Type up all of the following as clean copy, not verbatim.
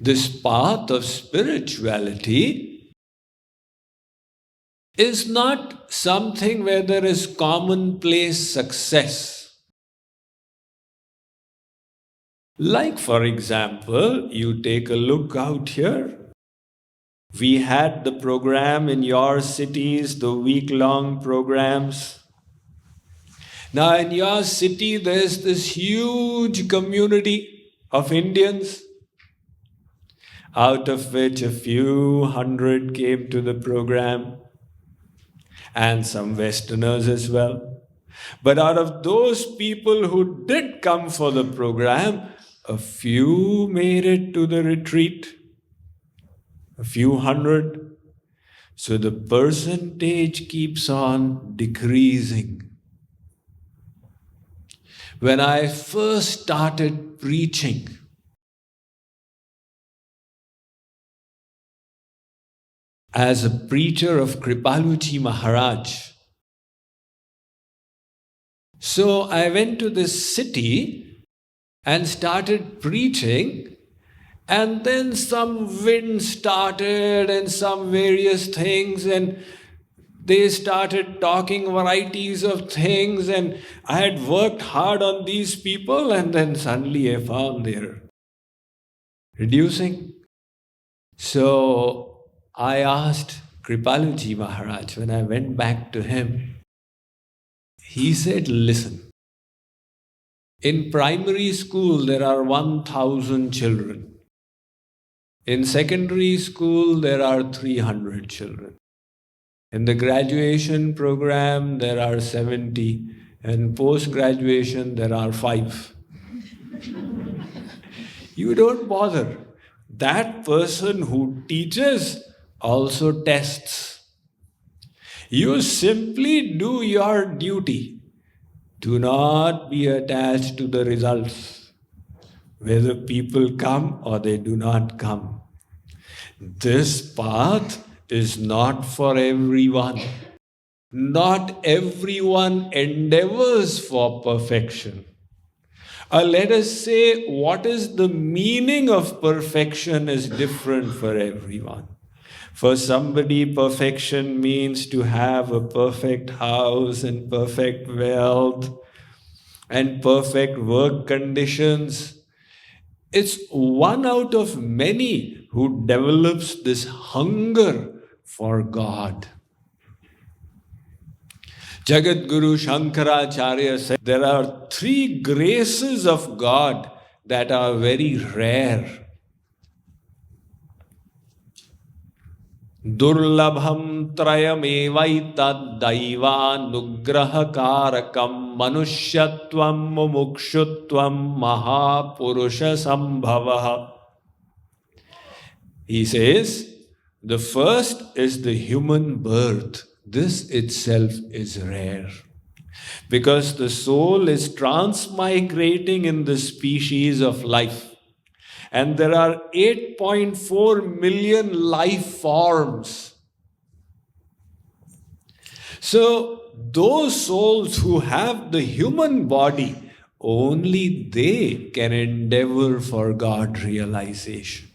This path of spirituality is not something where there is commonplace success. Like, for example, you take a look out here. We had the program in your cities, the week-long programs. Now, in your city, there's this huge community of Indians, out of which a few hundred came to the program, and some Westerners as well. But out of those people who did come for the program, a few made it to the retreat, a few hundred. So the percentage keeps on decreasing. When I first started preaching, as a preacher of Kripaluji Maharaj, so I went to this city and started preaching, and then some wind started and some various things, and they started talking varieties of things, and I had worked hard on these people, and then suddenly I found they're reducing. So I asked Kripaluji Maharaj, when I went back to him, he said, listen, in primary school there are 1,000 children. In secondary school there are 300 children. In the graduation program there are 70, and post-graduation there are 5. You don't bother. That person who teaches also tests. You simply do your duty. Do not be attached to the results, whether people come or they do not come. This path is not for everyone. Not everyone endeavors for perfection. Let us say what is the meaning of perfection is different for everyone. For somebody, perfection means to have a perfect house and perfect wealth and perfect work conditions. It's one out of many who develops this hunger for God. Jagat Guru Shankaracharya said there are 3 graces of God that are very rare. Durlabham trayamevaitad daivanugrahakarakam manushyatvam mumukshutvam mahapurusha sambhavaha. He says, the first is the human birth. This itself is rare. Because the soul is transmigrating in the species of life. And there are 8.4 million life forms. So those souls who have the human body, only they can endeavor for God realization.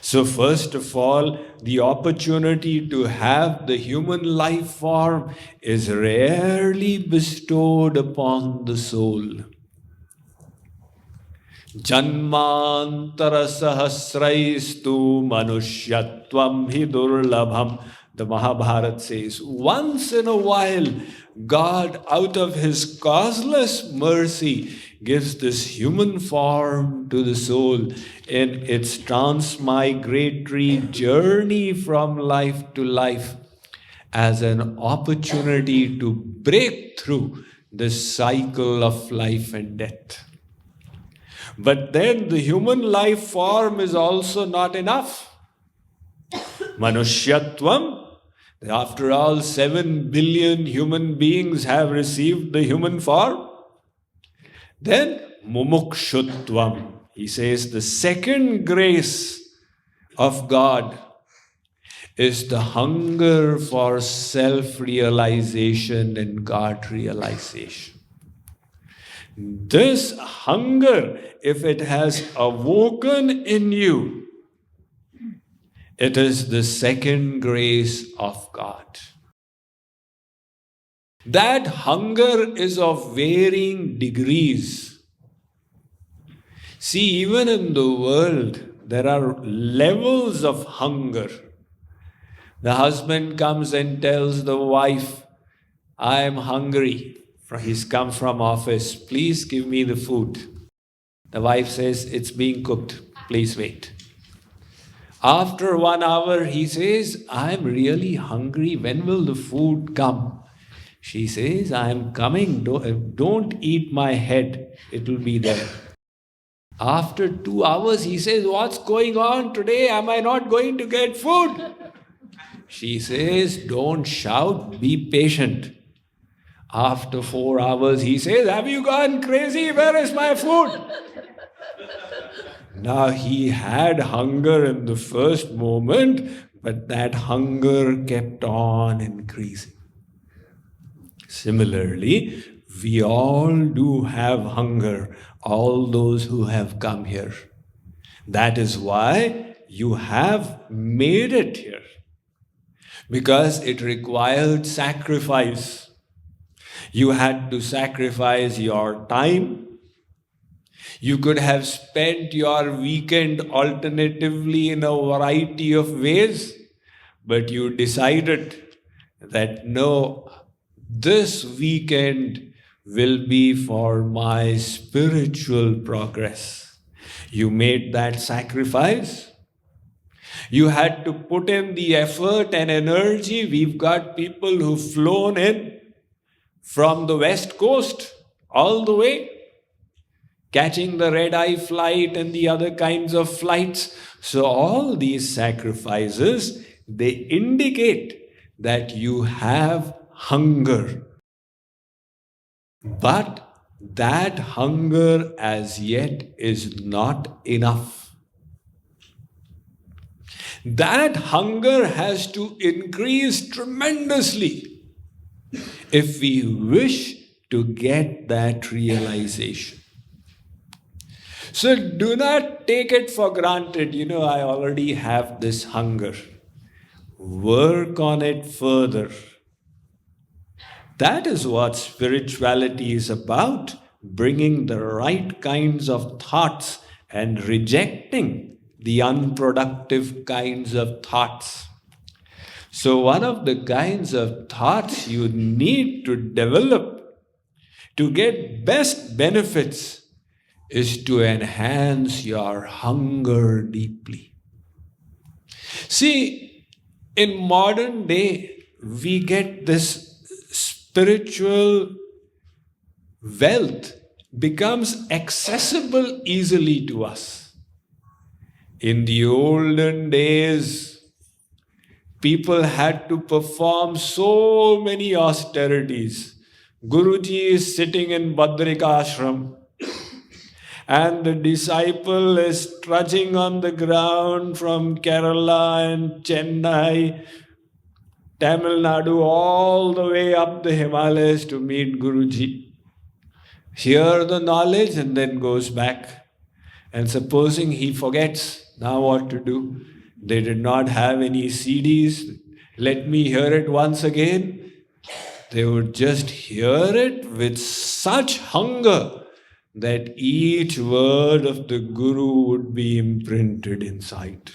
So first of all, the opportunity to have the human life form is rarely bestowed upon the soul. Janmantara sahasraistu manushyatvam hi durlabham. The Mahabharata says, once in a while, God, out of His causeless mercy, gives this human form to the soul in its transmigratory journey from life to life as an opportunity to break through the cycle of life and death. But then the human life form is also not enough. Manushyatvam. After all, 7 billion human beings have received the human form. Then mumukshutvam. He says the second grace of God is the hunger for self-realization and God realization. This hunger, if it has awoken in you, It is the second grace of God. That hunger is of varying degrees. See, even in the world, there are levels of hunger. The husband comes and tells the wife, I am hungry. He's come from office. Please give me the food. The wife says, it's being cooked. Please wait. After 1 hour, he says, I'm really hungry. When will the food come? She says, I'm coming. Don't eat my head. It will be there. After 2 hours, he says, what's going on today? Am I not going to get food? She says, don't shout. Be patient. After 4 hours, he says, have you gone crazy? Where is my food? Now, he had hunger in the first moment, but that hunger kept on increasing. Similarly, we all do have hunger, all those who have come here. That is why you have made it here. Because it required sacrifice. You had to sacrifice your time. You could have spent your weekend alternatively in a variety of ways, but you decided that no, this weekend will be for my spiritual progress. You made that sacrifice. You had to put in the effort and energy. We've got people who've flown in from the West Coast all the way, catching the red-eye flight and the other kinds of flights. So all these sacrifices, they indicate that you have hunger. But that hunger as yet is not enough. That hunger has to increase tremendously if we wish to get that realization. So do not take it for granted, I already have this hunger. Work on it further. That is what spirituality is about, bringing the right kinds of thoughts and rejecting the unproductive kinds of thoughts. So one of the kinds of thoughts you need to develop to get best benefits is to enhance your hunger deeply. See, in modern day, we get this spiritual wealth becomes accessible easily to us. In the olden days, people had to perform so many austerities. Guruji is sitting in Badrika Ashram, and the disciple is trudging on the ground from Kerala and Chennai, Tamil Nadu, all the way up the Himalayas to meet Guruji. Hear the knowledge and then goes back. And supposing he forgets, now what to do? They did not have any CDs. Let me hear it once again. They would just hear it with such hunger that each word of the Guru would be imprinted inside.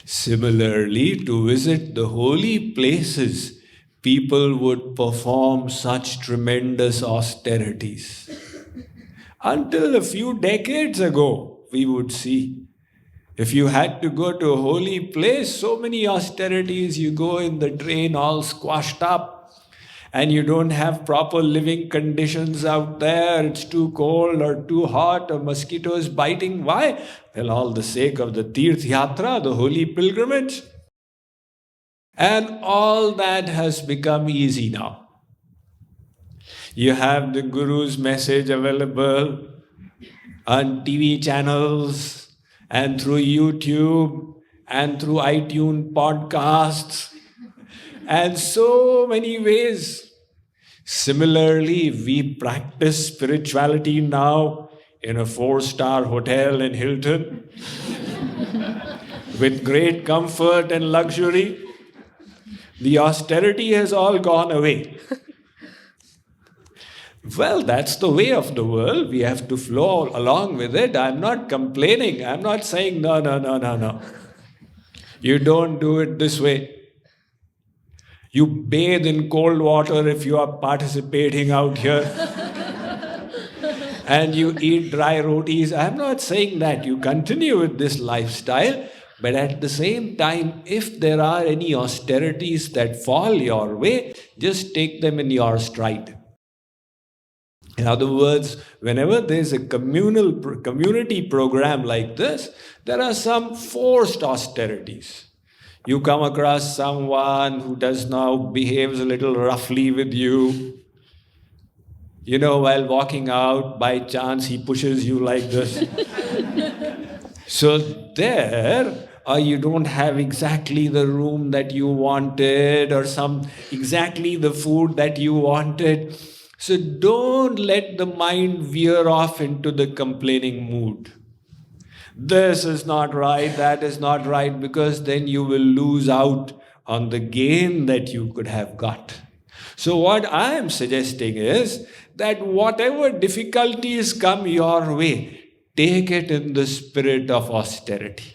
Similarly, to visit the holy places, people would perform such tremendous austerities. Until a few decades ago, we would see, if you had to go to a holy place, so many austerities, you go in the drain all squashed up, and you don't have proper living conditions out there, it's too cold or too hot, or mosquitoes biting. Why? Well, all the sake of the Tirth Yatra, the holy pilgrimage. And all that has become easy now. You have the Guru's message available on TV channels and through YouTube and through iTunes podcasts and so many ways. Similarly, we practice spirituality now in a 4-star hotel in Hilton. with great comfort and luxury. The austerity has all gone away. Well, that's the way of the world. We have to flow along with it. I'm not complaining. I'm not saying, no. You don't do it this way. You bathe in cold water if you are participating out here. And you eat dry rotis. I'm not saying that. You continue with this lifestyle. But at the same time, if there are any austerities that fall your way, just take them in your stride. In other words, whenever there's a community program like this, there are some forced austerities. You come across someone who behaves a little roughly with you. You know, while walking out, by chance, he pushes you like this. So there, or you don't have exactly the room that you wanted, or exactly the food that you wanted. So don't let the mind veer off into the complaining mood. This is not right, that is not right, because then you will lose out on the gain that you could have got. So what I am suggesting is that whatever difficulties come your way, take it in the spirit of austerity.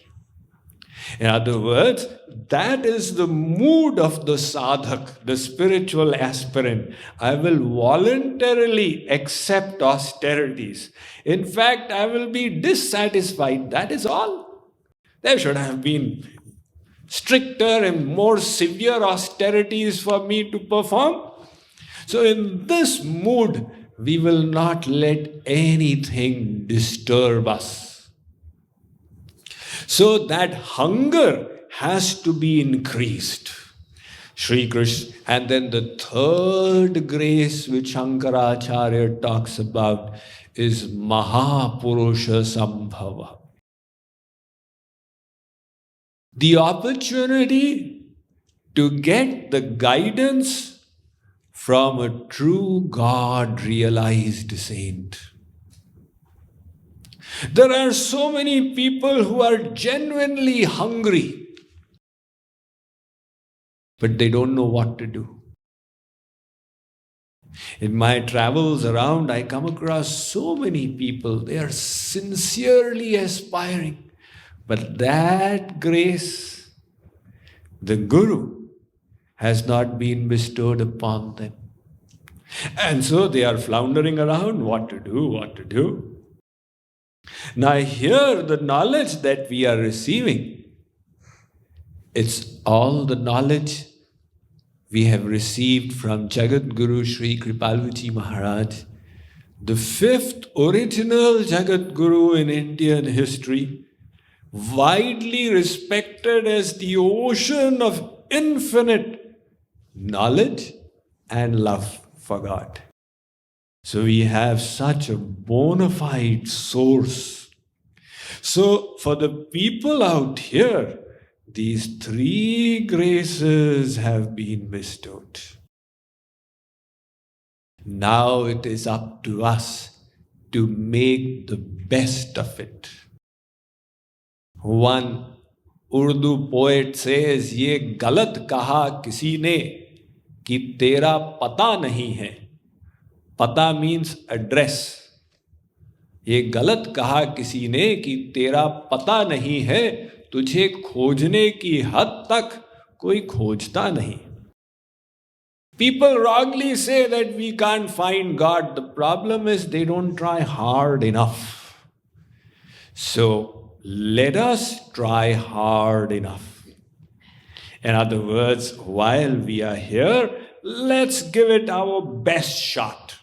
In other words, that is the mood of the sadhak, the spiritual aspirant. I will voluntarily accept austerities. In fact, I will be dissatisfied. That is all. There should have been stricter and more severe austerities for me to perform. So in this mood, we will not let anything disturb us. So that hunger has to be increased. Shree Krishna. And then the third grace which Shankaracharya talks about is Mahapurusha Sambhava. The opportunity to get the guidance from a true God realized saint. There are so many people who are genuinely hungry, but they don't know what to do. In my travels around, I come across so many people. They are sincerely aspiring, but that grace, the Guru, has not been bestowed upon them. And so they are floundering around, what to do. Now here, the knowledge that we are receiving, it's all the knowledge we have received from Jagat Guru Sri Kripaluji Maharaj, the fifth original Jagat Guru in Indian history, widely respected as the ocean of infinite knowledge and love for God. So we have such a bona fide source. So for the people out here, these three graces have been bestowed. Now it is up to us to make the best of it. One Urdu poet says, "Ye galat kaha kisi ne ki tera pata nahi hai." Pata means address. ये गलत कहा किसी ने कि तेरा पता नहीं है, तुझे खोजने की हद तक कोई खोजता नहीं. People wrongly say that we can't find God. The problem is they don't try hard enough. So let us try hard enough. In other words, while we are here, let's give it our best shot.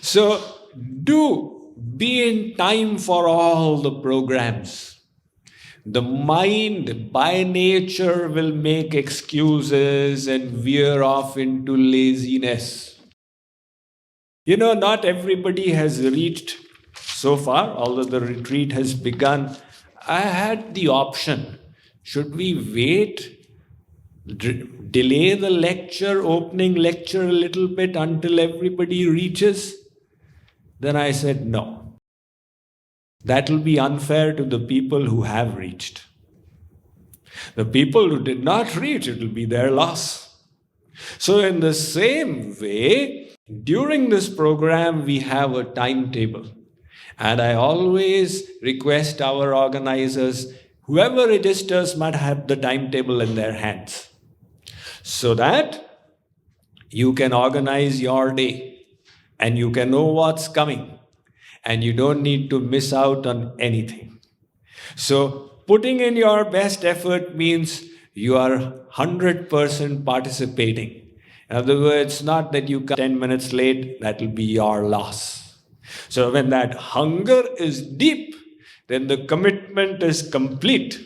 So do be in time for all the programs. The mind by nature will make excuses and veer off into laziness. You know, not everybody has reached so far, although the retreat has begun. I had the option. Should we wait, delay the lecture, opening lecture a little bit until everybody reaches? Then I said no. That will be unfair to the people who have reached. The people who did not reach, it will be their loss. So in the same way, during this program, we have a timetable. And I always request our organizers, whoever registers must have the timetable in their hands, so that you can organize your day and you can know what's coming and you don't need to miss out on anything. So putting in your best effort means you are 100% participating. In other words, not that you come 10 minutes late, that will be your loss. So when that hunger is deep, then the commitment is complete.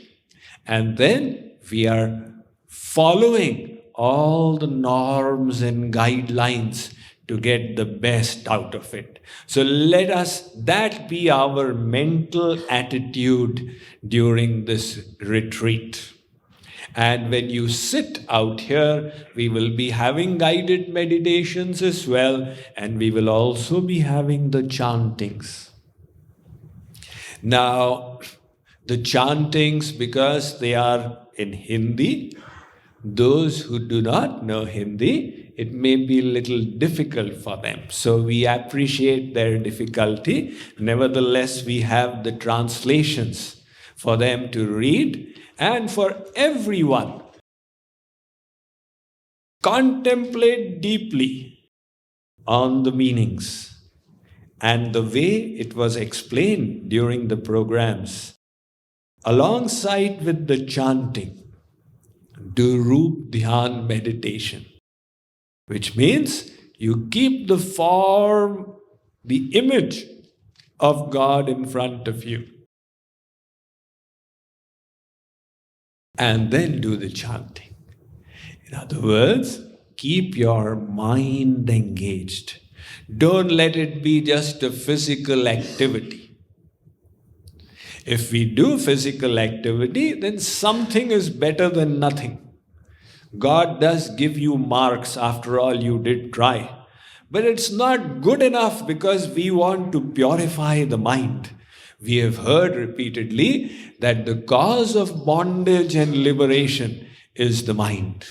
And then we are following all the norms and guidelines to get the best out of it. So let that be our mental attitude during this retreat. And when you sit out here, we will be having guided meditations as well, and we will also be having the chantings. Now, the chantings, because they are in Hindi, those who do not know Hindi, it may be a little difficult for them. So we appreciate their difficulty. Nevertheless, we have the translations for them to read. And for everyone, contemplate deeply on the meanings and the way it was explained during the programs, alongside with the chanting, do Roop Dhyan meditation, which means you keep the form, the image of God in front of you. And then do the chanting. In other words, keep your mind engaged. Don't let it be just a physical activity. If we do physical activity, then something is better than nothing. God does give you marks, after all you did try. But it's not good enough because we want to purify the mind. We have heard repeatedly that the cause of bondage and liberation is the mind.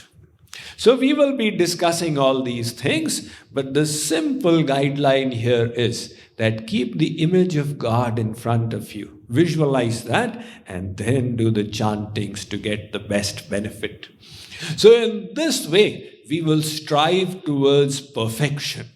So we will be discussing all these things, but the simple guideline here is that keep the image of God in front of you. Visualize that and then do the chantings to get the best benefit. So in this way, we will strive towards perfection.